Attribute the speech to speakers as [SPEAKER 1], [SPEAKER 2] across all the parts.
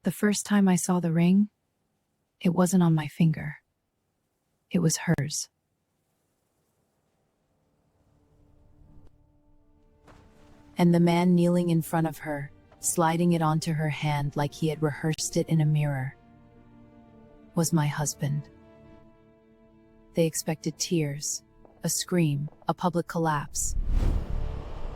[SPEAKER 1] The first time I saw the ring, it wasn't on my finger. It was hers. And the man kneeling in front of her, sliding it onto her hand like he had rehearsed it in a mirror, was my husband. They expected tears, a scream, a public collapse.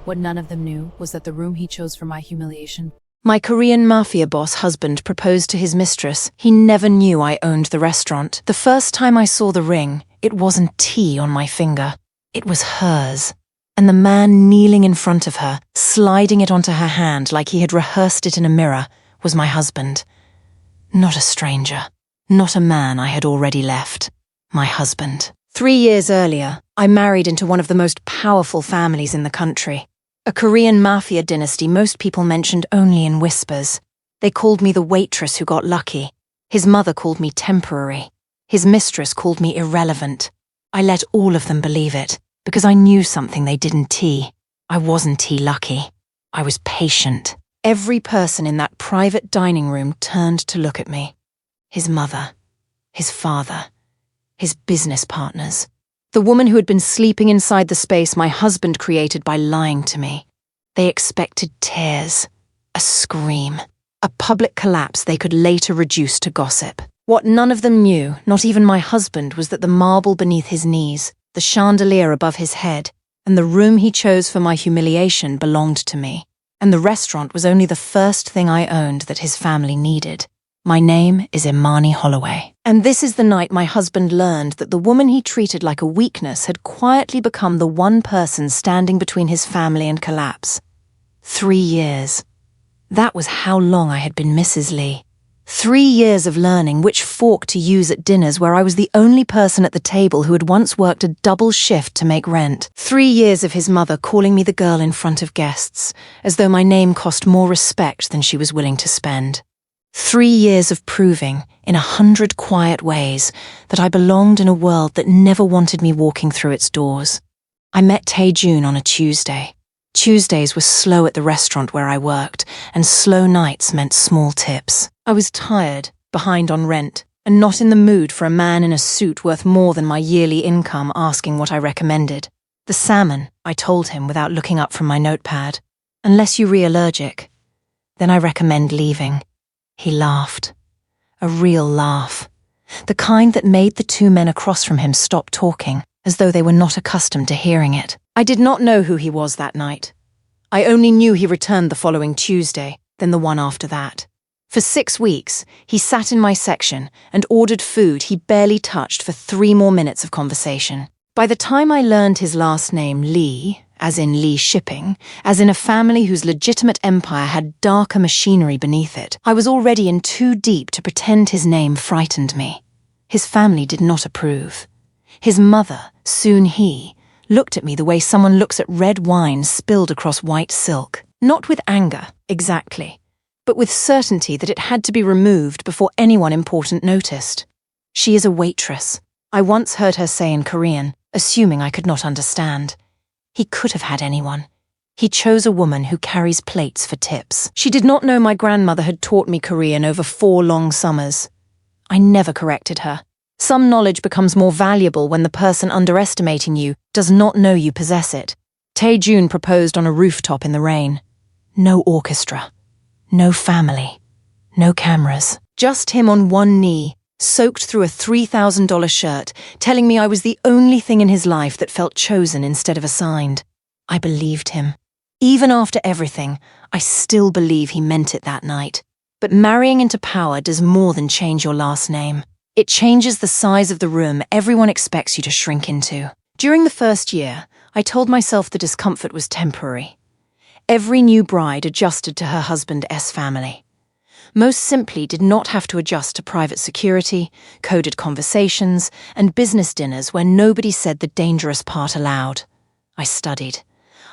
[SPEAKER 1] What none of them knew was that the room he chose for my humiliation.
[SPEAKER 2] My Korean Mafia boss husband proposed to his mistress. He never knew I owned the restaurant. The first time I saw the ring, it wasn't tea on my finger. It was hers. And the man kneeling in front of her, sliding it onto her hand like he had rehearsed it in a mirror, was my husband. Not a stranger. Not a man I had already left. My husband. 3 years earlier, I married into one of the most powerful families in the country. A Korean Mafia dynasty most people mentioned only in whispers. They called me the waitress who got lucky. His mother called me temporary. His mistress called me irrelevant. I let all of them believe it, because I knew something they didn't tea. I wasn't tea lucky. I was patient. Every person in that private dining room turned to look at me. His mother, his father, his business partners. The woman who had been sleeping inside the space my husband created by lying to me. They expected tears, a scream, a public collapse they could later reduce to gossip. What none of them knew, not even my husband, was that the marble beneath his knees, the chandelier above his head, and the room he chose for my humiliation belonged to me. And the restaurant was only the first thing I owned that his family needed. My name is Imani Holloway. And this is the night my husband learned that the woman he treated like a weakness had quietly become the one person standing between his family and collapse. 3 years. That was how long I had been Mrs. Lee. 3 years of learning which fork to use at dinners where I was the only person at the table who had once worked a double shift to make rent. 3 years of his mother calling me the girl in front of guests, as though my name cost more respect than she was willing to spend. 3 years of proving, in 100 quiet ways, that I belonged in a world that never wanted me walking through its doors. I met Tae-jun on a Tuesday. Tuesdays were slow at the restaurant where I worked, and slow nights meant small tips. I was tired, behind on rent, and not in the mood for a man in a suit worth more than my yearly income asking what I recommended. The salmon, I told him without looking up from my notepad. Unless you're allergic, then I recommend leaving. He laughed. A real laugh. The kind that made the 2 men across from him stop talking, as though they were not accustomed to hearing it. I did not know who he was that night. I only knew he returned the following Tuesday, then the one after that. For 6 weeks, he sat in my section and ordered food he barely touched for 3 more minutes of conversation. By the time I learned his last name, Lee, as in Lee Shipping, as in a family whose legitimate empire had darker machinery beneath it, I was already in too deep to pretend his name frightened me. His family did not approve. His mother, Soon Hee, looked at me the way someone looks at red wine spilled across white silk. Not with anger, exactly, but with certainty that it had to be removed before anyone important noticed. She is a waitress. I once heard her say in Korean, assuming I could not understand. He could have had anyone. He chose a woman who carries plates for tips. She did not know my grandmother had taught me Korean over 4 long summers. I never corrected her. Some knowledge becomes more valuable when the person underestimating you does not know you possess it. Tae-jun proposed on a rooftop in the rain. No orchestra. No family. No cameras. Just him on one knee, soaked through a $3,000 shirt, telling me I was the only thing in his life that felt chosen instead of assigned. I believed him. Even after everything, I still believe he meant it that night. But marrying into power does more than change your last name. It changes the size of the room everyone expects you to shrink into. During the first year, I told myself the discomfort was temporary. Every new bride adjusted to her husband's family. Most simply did not have to adjust to private security, coded conversations, and business dinners where nobody said the dangerous part aloud. I studied.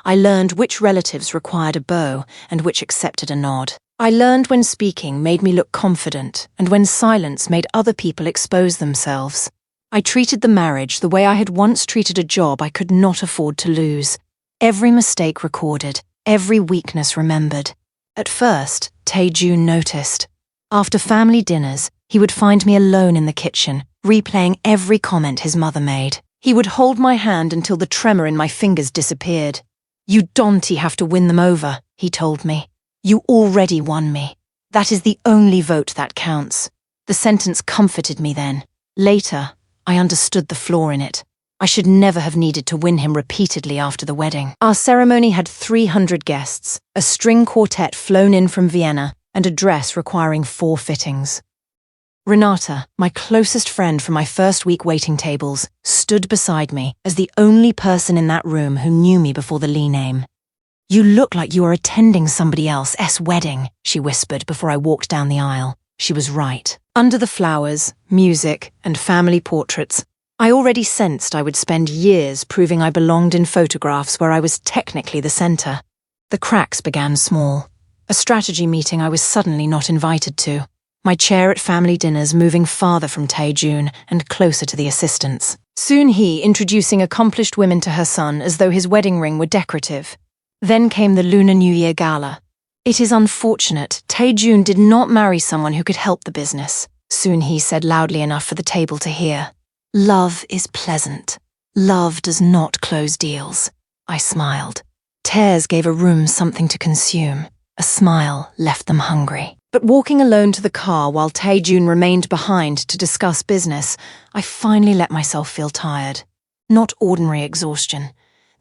[SPEAKER 2] I learned which relatives required a bow and which accepted a nod. I learned when speaking made me look confident and when silence made other people expose themselves. I treated the marriage the way I had once treated a job I could not afford to lose. Every mistake recorded, every weakness remembered. At first, Tae-jun noticed. After family dinners, he would find me alone in the kitchen, replaying every comment his mother made. He would hold my hand until the tremor in my fingers disappeared. "You don't have to win them over," he told me. "You already won me. That is the only vote that counts." The sentence comforted me then. Later, I understood the flaw in it. I should never have needed to win him repeatedly after the wedding. Our ceremony had 300 guests, a string quartet flown in from Vienna, and a dress requiring 4 fittings. Renata, my closest friend from my first week waiting tables, stood beside me as the only person in that room who knew me before the Lee name. "You look like you are attending somebody else's wedding," she whispered before I walked down the aisle. She was right. Under the flowers, music, and family portraits, I already sensed I would spend years proving I belonged in photographs where I was technically the center. The cracks began small. A strategy meeting I was suddenly not invited to. My chair at family dinners moving farther from Tae-jun and closer to the assistants. Soon he introducing accomplished women to her son as though his wedding ring were decorative. Then came the Lunar New Year gala. "It is unfortunate Tae-jun did not marry someone who could help the business," soon he said loudly enough for the table to hear. "Love is pleasant. Love does not close deals." I smiled. Tears gave a room something to consume. A smile left them hungry. But walking alone to the car while Tae-jun remained behind to discuss business, I finally let myself feel tired. Not ordinary exhaustion.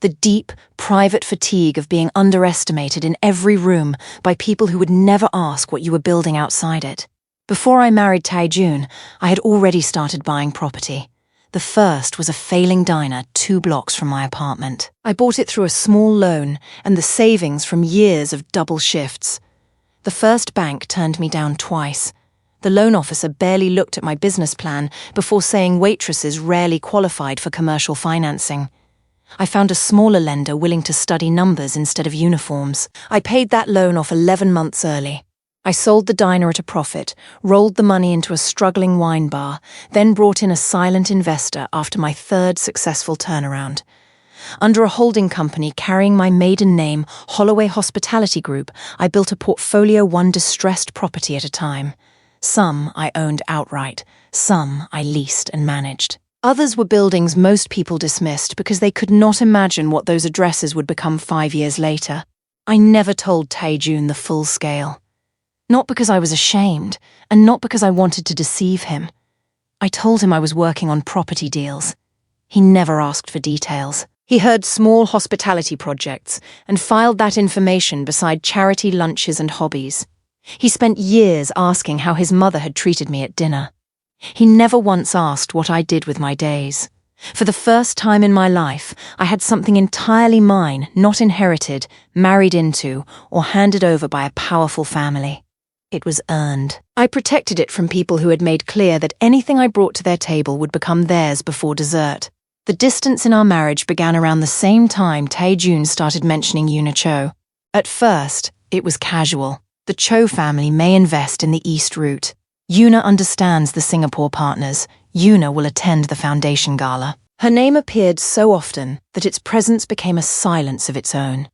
[SPEAKER 2] The deep, private fatigue of being underestimated in every room by people who would never ask what you were building outside it. Before I married Tae-jun, I had already started buying property. The first was a failing diner 2 blocks from my apartment. I bought it through a small loan and the savings from years of double shifts. The first bank turned me down twice. The loan officer barely looked at my business plan before saying waitresses rarely qualified for commercial financing. I found a smaller lender willing to study numbers instead of uniforms. I paid that loan off 11 months early. I sold the diner at a profit, rolled the money into a struggling wine bar, then brought in a silent investor after my 3rd successful turnaround. Under a holding company carrying my maiden name, Holloway Hospitality Group, I built a portfolio 1 distressed property at a time. Some I owned outright, some I leased and managed. Others were buildings most people dismissed because they could not imagine what those addresses would become 5 years later. I never told Tae-jun the full scale. Not because I was ashamed, and not because I wanted to deceive him. I told him I was working on property deals. He never asked for details. He heard small hospitality projects and filed that information beside charity lunches and hobbies. He spent years asking how his mother had treated me at dinner. He never once asked what I did with my days. For the first time in my life, I had something entirely mine, not inherited, married into, or handed over by a powerful family. It was earned. I protected it from people who had made clear that anything I brought to their table would become theirs before dessert. The distance in our marriage began around the same time Tae-jun started mentioning Yoona Cho. At first, it was casual. The Cho family may invest in the East Route. Yoona understands the Singapore partners. Yoona will attend the foundation gala. Her name appeared so often that its presence became a silence of its own.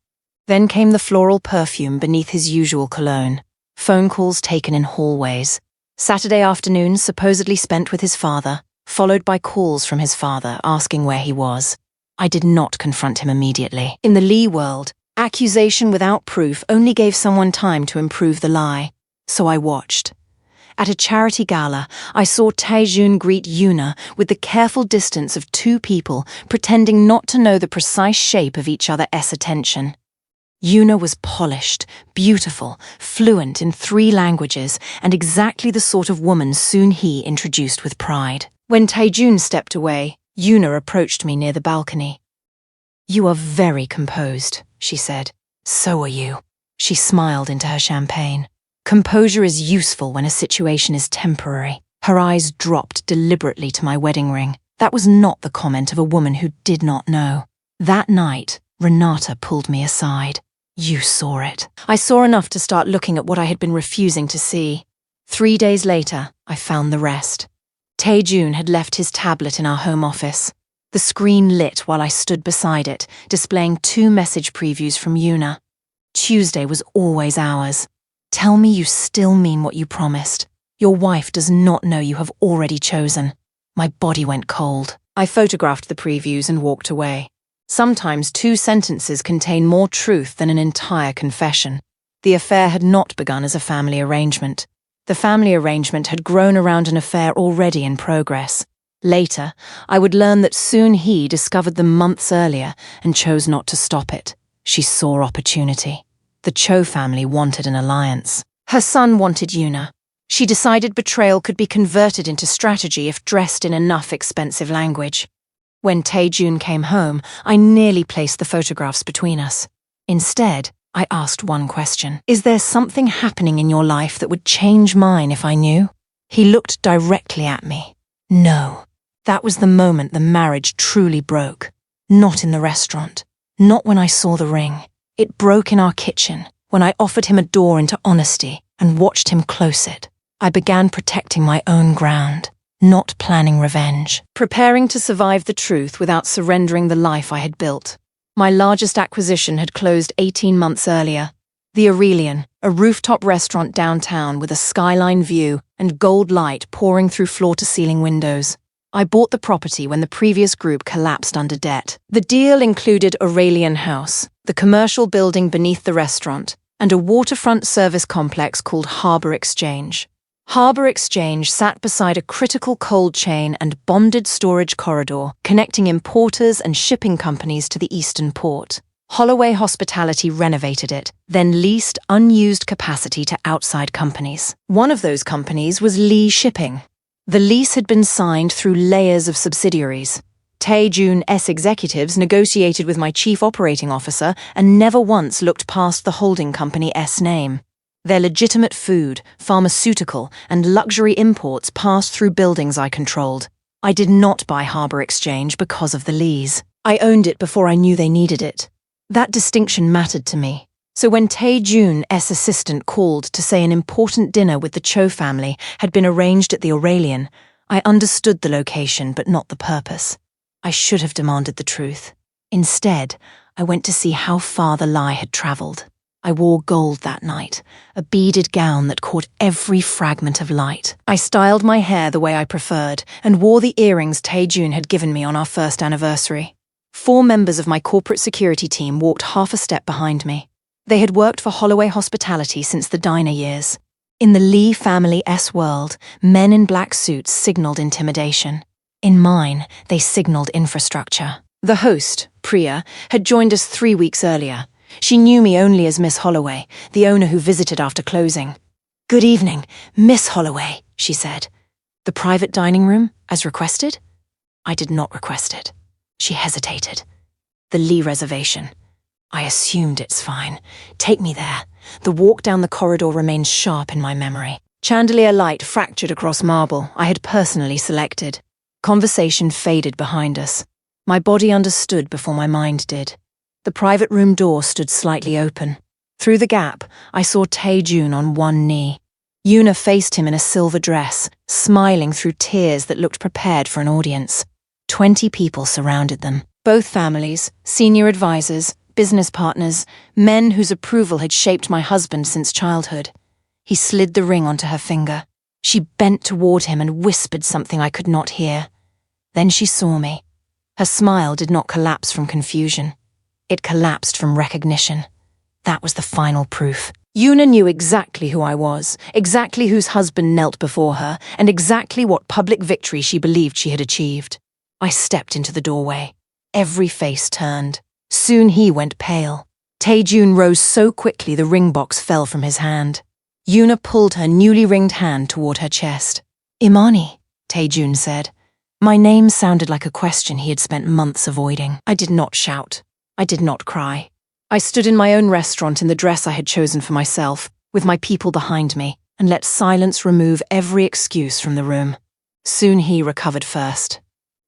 [SPEAKER 2] Then came the floral perfume beneath his usual cologne. Phone calls taken in hallways. Saturday afternoons supposedly spent with his father, followed by calls from his father asking where he was. I did not confront him immediately. In the Lee world, accusation without proof only gave someone time to improve the lie. So I watched. At a charity gala, I saw Tae-jun greet Yoona with the careful distance of 2 people pretending not to know the precise shape of each other's attention. Yoona was polished, beautiful, fluent in 3 languages, and exactly the sort of woman Soon Hee introduced with pride. When Tae-jun stepped away, Yoona approached me near the balcony. "You are very composed," she said. "So are you." She smiled into her champagne. Composure is useful when a situation is temporary. Her eyes dropped deliberately to my wedding ring. That was not the comment of a woman who did not know. That night, Renata pulled me aside. "You saw it." I saw enough to start looking at what I had been refusing to see. 3 days later, I found the rest. Tae-jun had left his tablet in our home office. The screen lit while I stood beside it, displaying 2 message previews from Yoona. Tuesday was always ours. Tell me you still mean what you promised. Your wife does not know you have already chosen. My body went cold. I photographed the previews and walked away. Sometimes 2 sentences contain more truth than an entire confession. The affair had not begun as a family arrangement. The family arrangement had grown around an affair already in progress. Later, I would learn that soon he discovered them months earlier and chose not to stop it. She saw opportunity. The Cho family wanted an alliance. Her son wanted Yuna. She decided betrayal could be converted into strategy if dressed in enough expensive language. When Tae-jun came home, I nearly placed the photographs between us. Instead, I asked one question. Is there something happening in your life that would change mine if I knew? He looked directly at me. No. That was the moment the marriage truly broke. Not in the restaurant. Not when I saw the ring. It broke in our kitchen, when I offered him a door into honesty and watched him close it. I began protecting my own ground, not planning revenge. Preparing to survive the truth without surrendering the life I had built. My largest acquisition had closed 18 months earlier. The Aurelian, a rooftop restaurant downtown with a skyline view and gold light pouring through floor-to-ceiling windows. I bought the property when the previous group collapsed under debt. The deal included Aurelian House, the commercial building beneath the restaurant, and a waterfront service complex called Harbor Exchange. Harbor Exchange sat beside a critical cold chain and bonded storage corridor connecting importers and shipping companies to the eastern port. Holloway Hospitality renovated it, then leased unused capacity to outside companies. One of those companies was Lee Shipping. The lease had been signed through layers of subsidiaries. Tae-jun's executives negotiated with my chief operating officer and never once looked past the holding company's name. Their legitimate food, pharmaceutical, and luxury imports passed through buildings I controlled. I did not buy Harbor Exchange because of the lease. I owned it before I knew they needed it. That distinction mattered to me. So when Tae-jun's assistant called to say an important dinner with the Cho family had been arranged at the Aurelian, I understood the location but not the purpose. I should have demanded the truth. Instead, I went to see how far the lie had traveled. I wore gold that night, a beaded gown that caught every fragment of light. I styled my hair the way I preferred and wore the earrings Tae-jun had given me on our first anniversary. 4 members of my corporate security team walked half a step behind me. They had worked for Holloway Hospitality since the diner years. In the Lee family's world, men in black suits signaled intimidation. In mine, they signaled infrastructure. The host, Priya, had joined us 3 weeks earlier. She knew me only as Miss Holloway, the owner who visited after closing. "Good evening, Miss Holloway," she said. "The private dining room, as requested?" I did not request it. She hesitated. "The Lee reservation." I assumed it's fine. Take me there. The walk down the corridor remains sharp in my memory. Chandelier light fractured across marble I had personally selected. Conversation faded behind us. My body understood before my mind did. The private room door stood slightly open. Through the gap, I saw Tae-jun on one knee. Yuna faced him in a silver dress, smiling through tears that looked prepared for an audience. 20 people surrounded them. Both families, senior advisors, business partners, men whose approval had shaped my husband since childhood. He slid the ring onto her finger. She bent toward him and whispered something I could not hear. Then she saw me. Her smile did not collapse from confusion. It collapsed from recognition. That was the final proof. Yuna knew exactly who I was, exactly whose husband knelt before her, and exactly what public victory she believed she had achieved. I stepped into the doorway. Every face turned. Soon he went pale. Tae-jun rose so quickly the ring box fell from his hand. Yuna pulled her newly ringed hand toward her chest. "Imani," Tae-jun said. My name sounded like a question he had spent months avoiding. I did not shout. I did not cry. I stood in my own restaurant in the dress I had chosen for myself, with my people behind me, and let silence remove every excuse from the room. Soon he recovered first.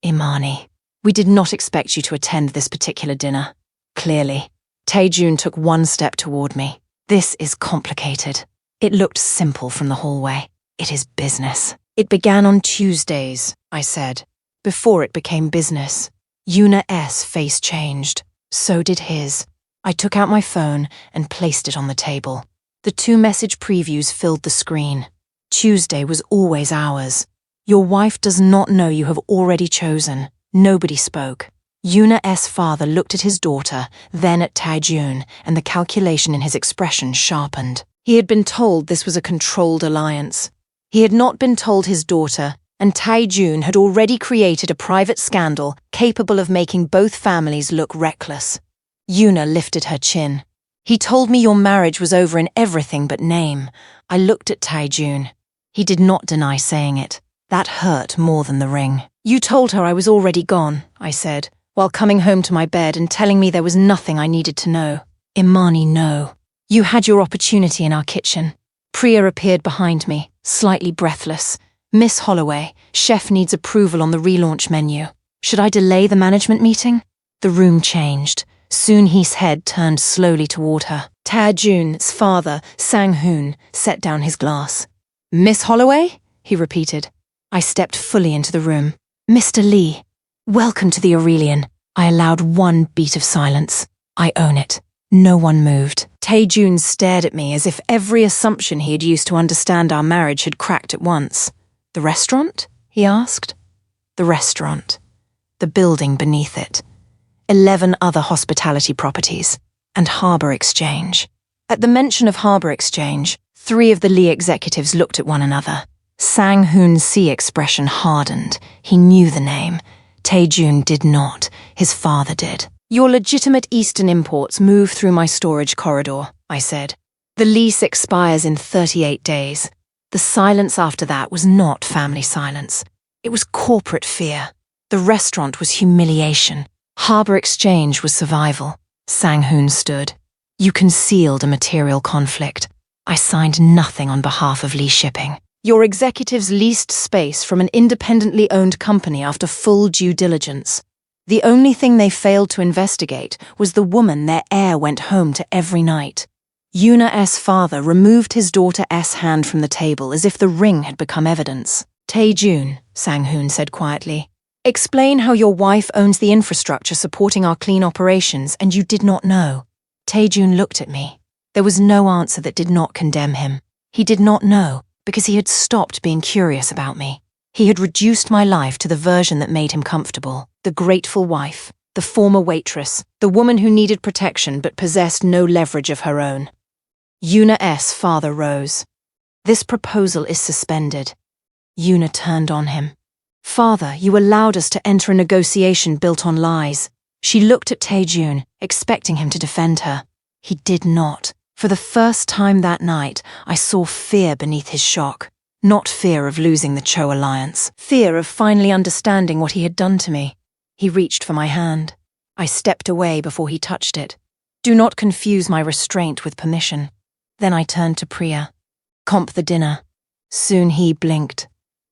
[SPEAKER 2] "Imani, we did not expect you to attend this particular dinner." Clearly. Tae-jun took one step toward me. "This is complicated." It looked simple from the hallway. "It is business." "It began on Tuesdays," I said. Before it became business. Yuna's face changed. So did his. I took out my phone and placed it on the table. The 2-message previews filled the screen. Tuesday was always ours. Your wife does not know you have already chosen. Nobody spoke. Yuna's father looked at his daughter, then at Taejun, and the calculation in his expression sharpened. He had been told this was a controlled alliance. He had not been told his daughter, and Taejun had already created a private scandal capable of making both families look reckless. Yuna lifted her chin. He told me your marriage was over in everything but name. I looked at Taejun. He did not deny saying it. That hurt more than the ring. You told her I was already gone, I said, while coming home to my bed and telling me there was nothing I needed to know. Imani, no. You had your opportunity in our kitchen. Priya appeared behind me, slightly breathless. Miss Holloway, chef needs approval on the relaunch menu. Should I delay the management meeting? The room changed. Soon-hee's head turned slowly toward her. Taejun's father, Sang-hoon, set down his glass. Miss Holloway? He repeated. I stepped fully into the room. Mr. Lee, welcome to the Aurelian. I allowed one beat of silence. I own it. No one moved. Taejun stared at me as if every assumption he had used to understand our marriage had cracked at once. The restaurant? He asked. The restaurant. The building beneath it. 11 other hospitality properties. And Harbour Exchange. At the mention of Harbour Exchange, 3 of the Lee executives looked at one another. Sang-hoon's sea expression hardened. He knew the name. Taejun did not. His father did. Your legitimate Eastern imports move through my storage corridor, I said. The lease expires in 38 days. The silence after that was not family silence. It was corporate fear. The restaurant was humiliation. Harbour Exchange was survival. Sang-hoon stood. You concealed a material conflict. I signed nothing on behalf of Lee Shipping. Your executives leased space from an independently owned company after full due diligence. The only thing they failed to investigate was the woman their heir went home to every night. Yuna's father removed his daughter's hand from the table as if the ring had become evidence. Taejun, Sang-hoon said quietly, explain how your wife owns the infrastructure supporting our clean operations and you did not know. Taejun looked at me. There was no answer that did not condemn him. He did not know because he had stopped being curious about me. He had reduced my life to the version that made him comfortable. The grateful wife, the former waitress, the woman who needed protection but possessed no leverage of her own. Yuna's father rose. This proposal is suspended. Yuna turned on him. Father, you allowed us to enter a negotiation built on lies. She looked at Taejun, expecting him to defend her. He did not. For the first time that night, I saw fear beneath his shock. Not fear of losing the Cho alliance. Fear of finally understanding what he had done to me. He reached for my hand. I stepped away before he touched it. Do not confuse my restraint with permission. Then I turned to Priya. Comp the dinner. Soon he blinked.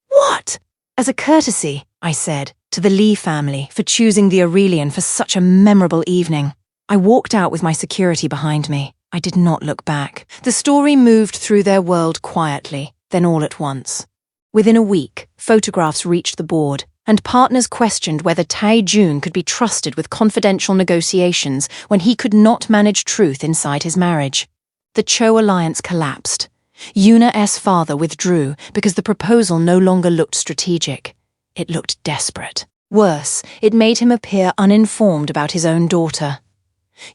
[SPEAKER 2] What? As a courtesy, I said, to the Lee family for choosing the Aurelian for such a memorable evening. I walked out with my security behind me. I did not look back. The story moved through their world quietly, then all at once. Within a week, photographs reached the board, and partners questioned whether Taejun could be trusted with confidential negotiations when he could not manage truth inside his marriage. The Cho alliance collapsed. Yuna's father withdrew because the proposal no longer looked strategic. It looked desperate. Worse, it made him appear uninformed about his own daughter.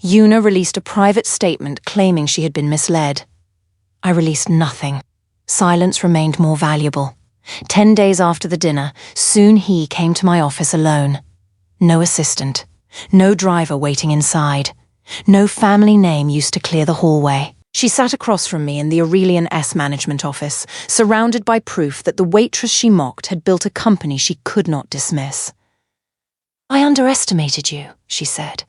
[SPEAKER 2] Yuna released a private statement claiming she had been misled. I released nothing. Silence remained more valuable. 10 days after the dinner, soon he came to my office alone. No assistant. No driver waiting inside. No family name used to clear the hallway. She sat across from me in the Aurelian S management office, surrounded by proof that the waitress she mocked had built a company she could not dismiss. I underestimated you, she said.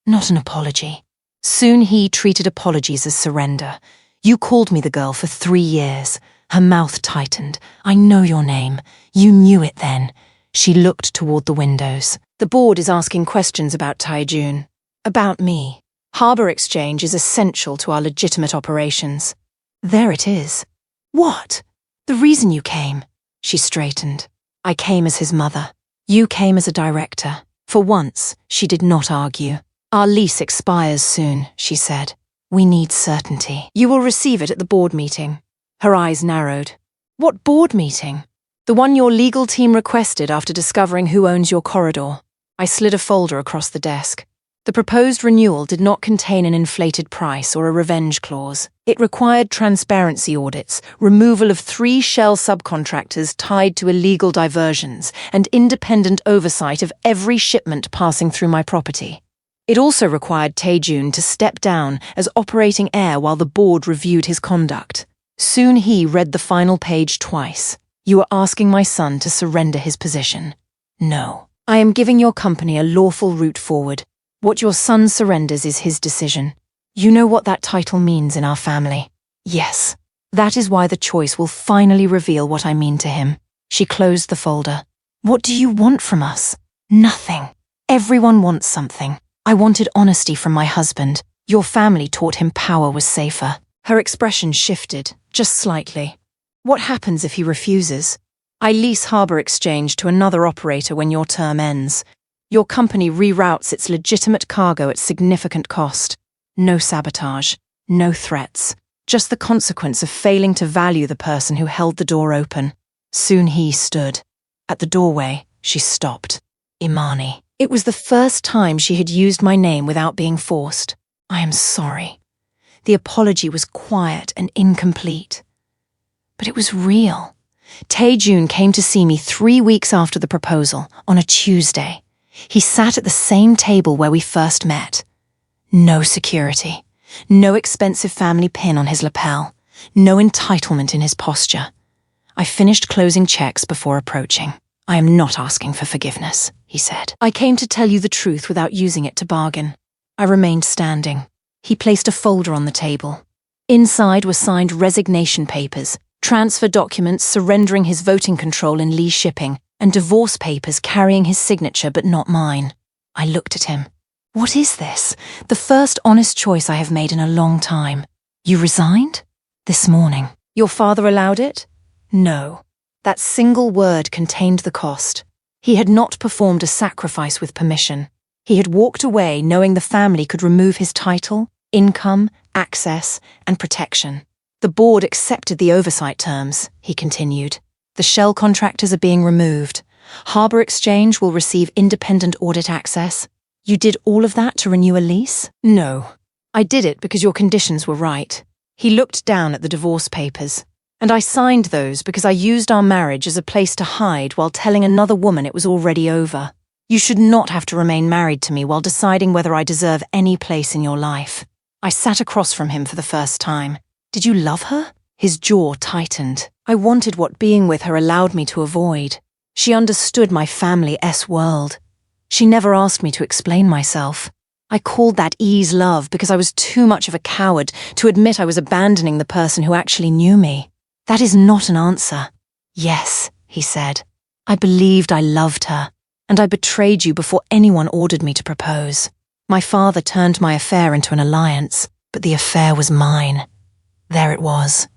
[SPEAKER 2] Not an apology. Soon he treated apologies as surrender. You called me the girl for 3 years. Her mouth tightened. I know your name. You knew it then. She looked toward the windows. The board is asking questions about Taejun. About me. Harbour Exchange is essential to our legitimate operations. There it is. What? The reason you came. She straightened. I came as his mother. You came as a director. For once, she did not argue. Our lease expires soon, she said. We need certainty. You will receive it at the board meeting. Her eyes narrowed. What board meeting? The one your legal team requested after discovering who owns your corridor. I slid a folder across the desk. The proposed renewal did not contain an inflated price or a revenge clause. It required transparency audits, removal of 3 shell subcontractors tied to illegal diversions, and independent oversight of every shipment passing through my property. It also required Taejun to step down as operating heir while the board reviewed his conduct. Soon he read the final page twice. You are asking my son to surrender his position. No. I am giving your company a lawful route forward. What your son surrenders is his decision. You know what that title means in our family. Yes. That is why the choice will finally reveal what I mean to him. She closed the folder. What do you want from us? Nothing. Everyone wants something. I wanted honesty from my husband. Your family taught him power was safer. Her expression shifted, just slightly. What happens if he refuses? I lease Harbour Exchange to another operator when your term ends. Your company reroutes its legitimate cargo at significant cost. No sabotage, no threats, just the consequence of failing to value the person who held the door open. Soon he stood. At the doorway, she stopped. Imani. It was the first time she had used my name without being forced. I am sorry. The apology was quiet and incomplete. But it was real. Taejun came to see me 3 weeks after the proposal, on a Tuesday. He sat at the same table where we first met. No security, no expensive family pin on his lapel, no entitlement in his posture. I finished closing checks before approaching. I am not asking for forgiveness, he said. I came to tell you the truth without using it to bargain. I remained standing. He placed a folder on the table. Inside were signed resignation papers, transfer documents surrendering his voting control in Lee Shipping, and divorce papers carrying his signature but not mine. I looked at him. What is this? The first honest choice I have made in a long time. You resigned? This morning. Your father allowed it? No. That single word contained the cost. He had not performed a sacrifice with permission. He had walked away knowing the family could remove his title, income, access, and protection. The board accepted the oversight terms, he continued. The shell contractors are being removed. Harbour Exchange will receive independent audit access. You did all of that to renew a lease? No. I did it because your conditions were right. He looked down at the divorce papers. And I signed those because I used our marriage as a place to hide while telling another woman it was already over. You should not have to remain married to me while deciding whether I deserve any place in your life. I sat across from him for the first time. Did you love her? His jaw tightened. I wanted what being with her allowed me to avoid. She understood my family's world. She never asked me to explain myself. I called that ease love because I was too much of a coward to admit I was abandoning the person who actually knew me. That is not an answer. Yes, he said. I believed I loved her, and I betrayed you before anyone ordered me to propose. My father turned my affair into an alliance, but the affair was mine. There it was.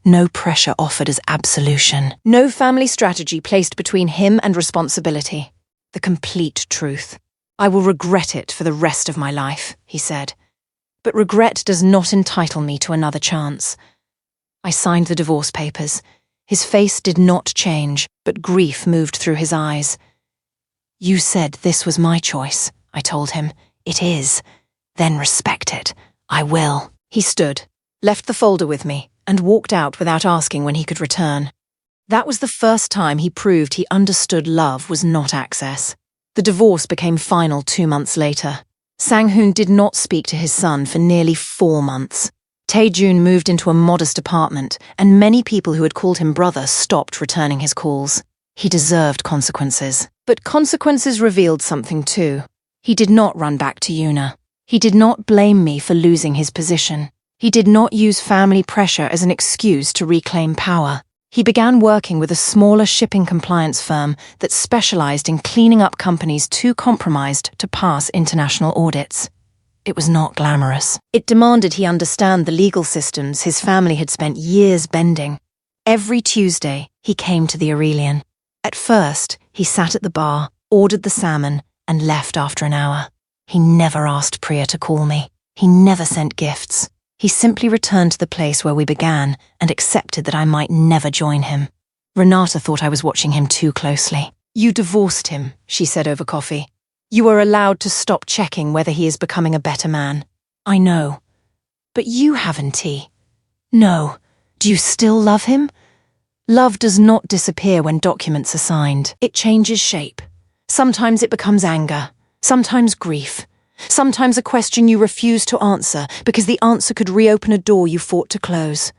[SPEAKER 2] No pressure offered as absolution. No family strategy placed between him and responsibility. The complete truth. I will regret it for the rest of my life, he said. But regret does not entitle me to another chance. I signed the divorce papers. His face did not change, but grief moved through his eyes. You said this was my choice, I told him. It is. Then respect it. I will. He stood, left the folder with me, and walked out without asking when he could return. That was the first time he proved he understood love was not access. The divorce became final 2 months later. Sang-hoon did not speak to his son for nearly 4 months. Taejun moved into a modest apartment, and many people who had called him brother stopped returning his calls. He deserved consequences. But consequences revealed something too. He did not run back to Yuna. He did not blame me for losing his position. He did not use family pressure as an excuse to reclaim power. He began working with a smaller shipping compliance firm that specialized in cleaning up companies too compromised to pass international audits. It was not glamorous. It demanded he understand the legal systems his family had spent years bending. Every Tuesday, he came to the Aurelian. At first, he sat at the bar, ordered the salmon, and left after an hour. He never asked Priya to call me. He never sent gifts. He simply returned to the place where we began and accepted that I might never join him. Renata thought I was watching him too closely. "You divorced him," she said over coffee. "You are allowed to stop checking whether he is becoming a better man." "I know. But you haven't, T." "No. Do you still love him?" "Love does not disappear when documents are signed. It changes shape. Sometimes it becomes anger, sometimes grief, sometimes a question you refuse to answer because the answer could reopen a door you fought to close."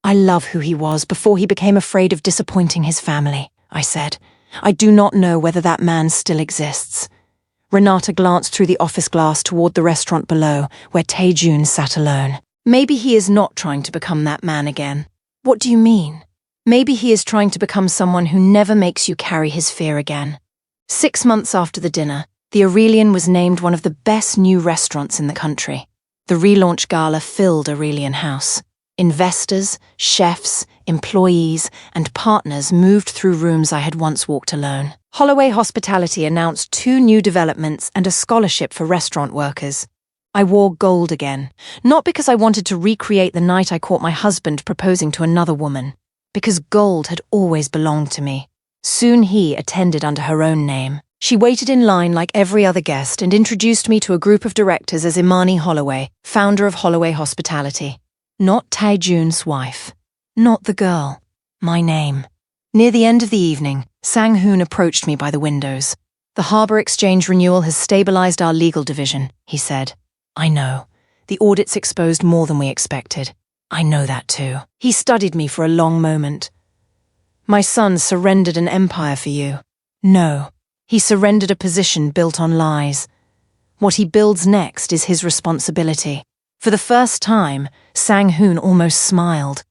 [SPEAKER 2] "I love who he was before he became afraid of disappointing his family," I said. "I do not know whether that man still exists." Renata glanced through the office glass toward the restaurant below, where Tae-jun sat alone. "Maybe he is not trying to become that man again." "What do you mean?" "Maybe he is trying to become someone who never makes you carry his fear again." 6 months after the dinner, the Aurelian was named one of the best new restaurants in the country. The relaunch gala filled Aurelian House. Investors, chefs, employees, and partners moved through rooms I had once walked alone. Holloway Hospitality announced 2 new developments and a scholarship for restaurant workers. I wore gold again, not because I wanted to recreate the night I caught my husband proposing to another woman, because gold had always belonged to me. Soon he attended under her own name. She waited in line like every other guest and introduced me to a group of directors as Imani Holloway, founder of Holloway Hospitality. Not Tae-jun's wife. Not the girl. My name. Near the end of the evening, Sang-hoon approached me by the windows. "The Harbour Exchange renewal has stabilized our legal division," he said. "I know. The audits exposed more than we expected. I know that too." He studied me for a long moment. "My son surrendered an empire for you." "No. He surrendered a position built on lies. What he builds next is his responsibility." For the first time, Sang-hoon almost smiled.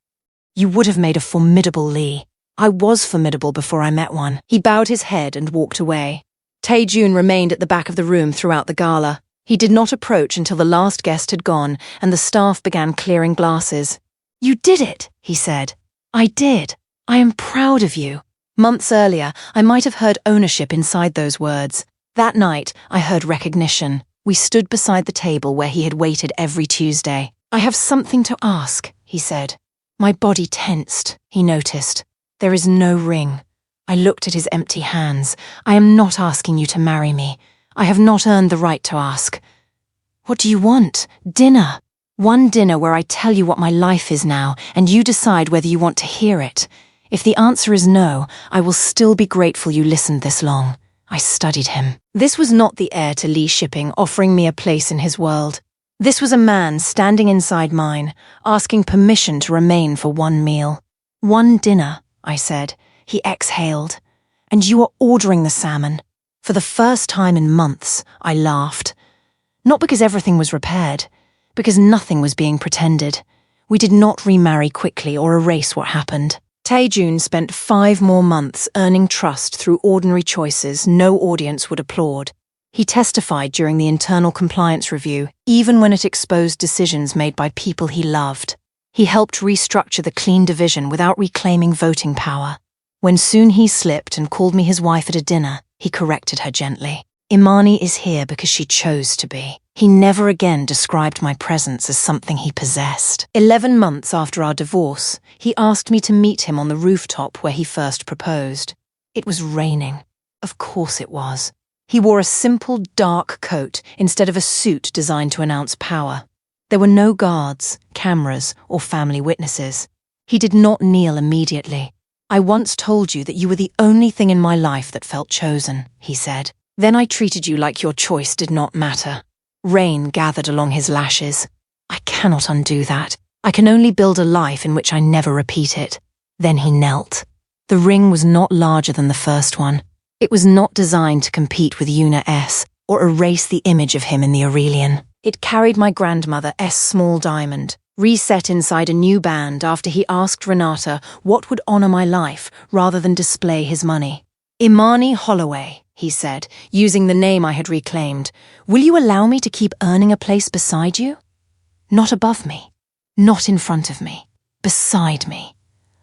[SPEAKER 2] "You would have made a formidable Lee." "I was formidable before I met one." He bowed his head and walked away. Tae-jun remained at the back of the room throughout the gala. He did not approach until the last guest had gone and the staff began clearing glasses. "You did it," he said. "I did. I am proud of you." Months earlier, I might have heard ownership inside those words. That night, I heard recognition. We stood beside the table where he had waited every Tuesday. "I have something to ask," he said. My body tensed, he noticed. "There is no ring." I looked at his empty hands. "I am not asking you to marry me. I have not earned the right to ask." "What do you want?" "Dinner. One dinner where I tell you what my life is now, and you decide whether you want to hear it. If the answer is no, I will still be grateful you listened this long." I studied him. This was not the heir to Lee Shipping offering me a place in his world. This was a man standing inside mine, asking permission to remain for one meal. "One dinner," I said. He exhaled. "And you are ordering the salmon." For the first time in months, I laughed. Not because everything was repaired, because nothing was being pretended. We did not remarry quickly or erase what happened. Tae-jun spent 5 more months earning trust through ordinary choices no audience would applaud. He testified during the internal compliance review, even when it exposed decisions made by people he loved. He helped restructure the clean division without reclaiming voting power. When soon he slipped and called me his wife at a dinner, he corrected her gently. "Imani is here because she chose to be." He never again described my presence as something he possessed. 11 months after our divorce, he asked me to meet him on the rooftop where he first proposed. It was raining. Of course it was. He wore a simple, dark coat instead of a suit designed to announce power. There were no guards, cameras, or family witnesses. He did not kneel immediately. "I once told you that you were the only thing in my life that felt chosen," he said. "Then I treated you like your choice did not matter." Rain gathered along his lashes. "I cannot undo that. I can only build a life in which I never repeat it." Then he knelt. The ring was not larger than the first one. It was not designed to compete with Una S. or erase the image of him in the Aurelian. It carried my grandmother S. Small Diamond, reset inside a new band after he asked Renata what would honor my life rather than display his money. "Imani Holloway," he said, using the name I had reclaimed. "Will you allow me to keep earning a place beside you?" Not above me. Not in front of me. Beside me.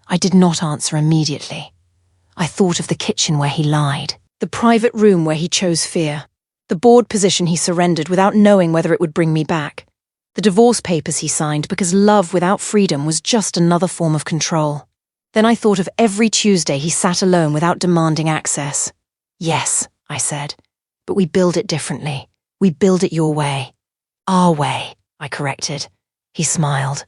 [SPEAKER 2] I did not answer immediately. I thought of the kitchen where he lied, the private room where he chose fear, the board position he surrendered without knowing whether it would bring me back. the divorce papers he signed because love without freedom was just another form of control. Then I thought of every Tuesday he sat alone without demanding access. Yes, I said, but we build it differently. We build it your way. Our way, I corrected. He smiled.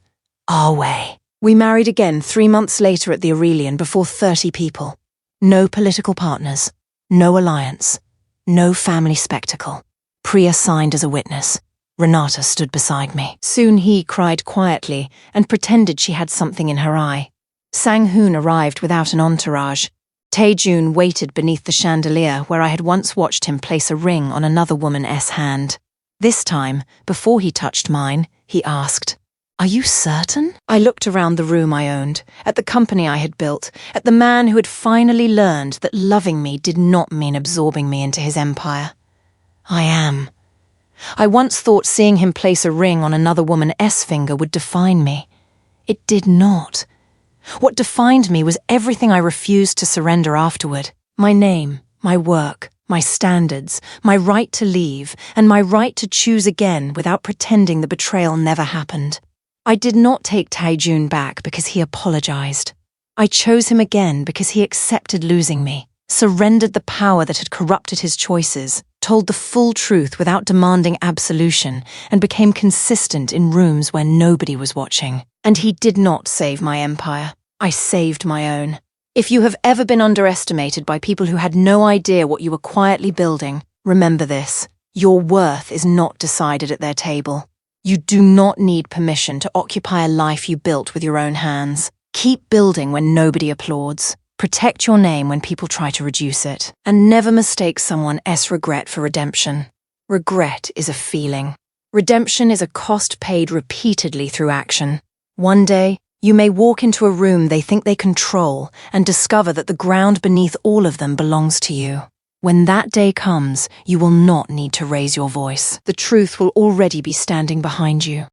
[SPEAKER 2] Our way. We married again 3 months later at the Aurelian before 30 people. No political partners. No alliance. No family spectacle. Priya signed as a witness. Renata stood beside me. Soon he cried quietly and pretended she had something in her eye. Sang-hoon arrived without an entourage. Tae-jun waited beneath the chandelier where I had once watched him place a ring on another woman's hand. This time, before he touched mine, he asked, "Are you certain?" I looked around the room I owned, at the company I had built, at the man who had finally learned that loving me did not mean absorbing me into his empire. I am. I once thought seeing him place a ring on another woman's finger would define me. It did not. What defined me was everything I refused to surrender afterward. My name, my work, my standards, my right to leave, and my right to choose again without pretending the betrayal never happened. I did not take Tae-jun back because he apologized. I chose him again because he accepted losing me, surrendered the power that had corrupted his choices, told the full truth without demanding absolution, and became consistent in rooms where nobody was watching. And he did not save my empire. I saved my own. If you have ever been underestimated by people who had no idea what you were quietly building, remember this: your worth is not decided at their table. You do not need permission to occupy a life you built with your own hands. Keep building when nobody applauds. Protect your name when people try to reduce it. And never mistake someone's regret for redemption. Regret is a feeling. Redemption is a cost paid repeatedly through action. One day, you may walk into a room they think they control and discover that the ground beneath all of them belongs to you. When that day comes, you will not need to raise your voice. The truth will already be standing behind you.